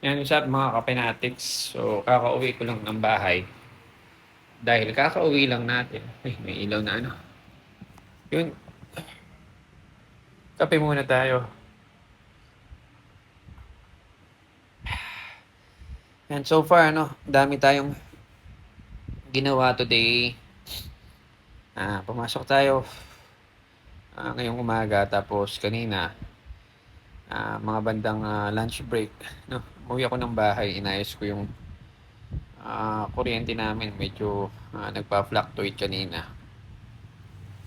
Yan, what's up mga kapenatics? So, kakauwi ko lang ng bahay. Dahil kakauwi lang natin. Ay, may ilaw na ano. Yun, kape muna tayo. And so far, dami tayong ginawa today. Pumasok tayo ngayong umaga. Tapos kanina, mga bandang lunch break. No? Umuwi ako ng bahay. Inayos ko yung kuryente namin. Medyo nagpa-fluctuate kanina.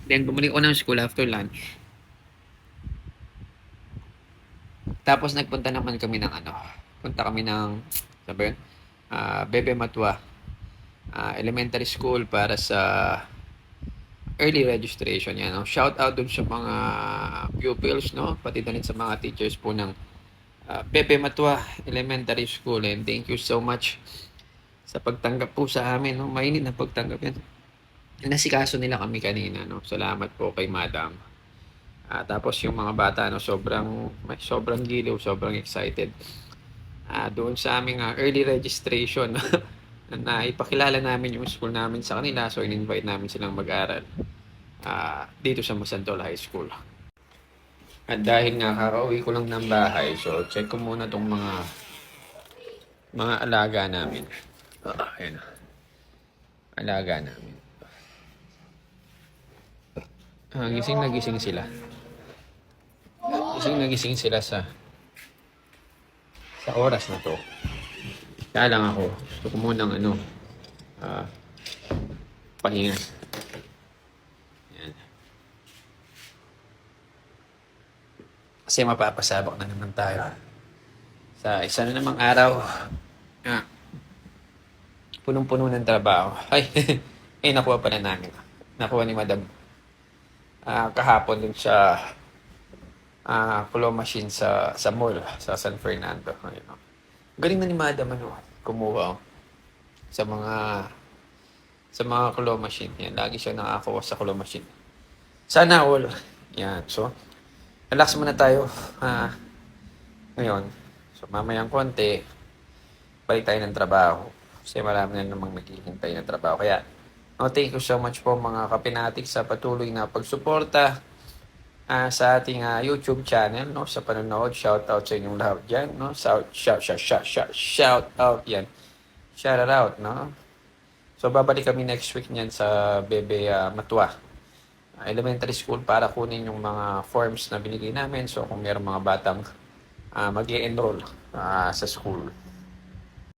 Then, bumalik ko ng school after lunch. Tapos nagpunta naman kami ng punta kami ng sabi yun, Bebe Matwa Elementary School para sa early registration yan. No? Shout out dun sa mga pupils, no? Pati na rin sa mga teachers po ng Bebe Matwa Elementary School, and thank you so much sa pagtanggap po sa amin, no? Mainit na pagtanggap yan. Nasikaso nila kami kanina, no? Salamat po kay Madam. Tapos yung mga bata, no, sobrang giliw, sobrang excited. Doon sa aming early registration na ipakilala namin yung school namin sa kanila. So, in-invite namin silang mag-aral dito sa Masantol High School. At dahil nga kakauwi ko lang ng bahay, so check ko muna tong mga alaga namin. Ayan. Alaga namin. Gising na gising sila. Gising sila sa oras na to. Kaya lang ako, gusto ko munang pahinga. Yan. Kasi mapapasabak na naman tayo sa isa na namang araw. Punong-puno ng trabaho. Ay, nakuha pala namin. Nakuha ni Madam kahapon dun sa claw machine sa mall, sa San Fernando. Ayun. Galing na ni Madam kumuha sa mga claw machine. Yan, lagi siya nakakuha sa claw machine. Sana all. Yan. So, relax muna tayo ngayon. So, mamayang konti, balik tayo ng trabaho. Kasi marami na namang naghihintay ng trabaho. Kaya, thank you so much po mga kapinatik sa patuloy na pagsuporta sa ating YouTube channel, no, sa panonood. Shout out sa inyong lahat diyan, no. Shout out yan. Shout out, no. So babalik kami next week niyan sa Bebe Matwa Elementary School para kunin yung mga forms na binigay namin. So kung mayroong mga batang mag-i-enroll sa school.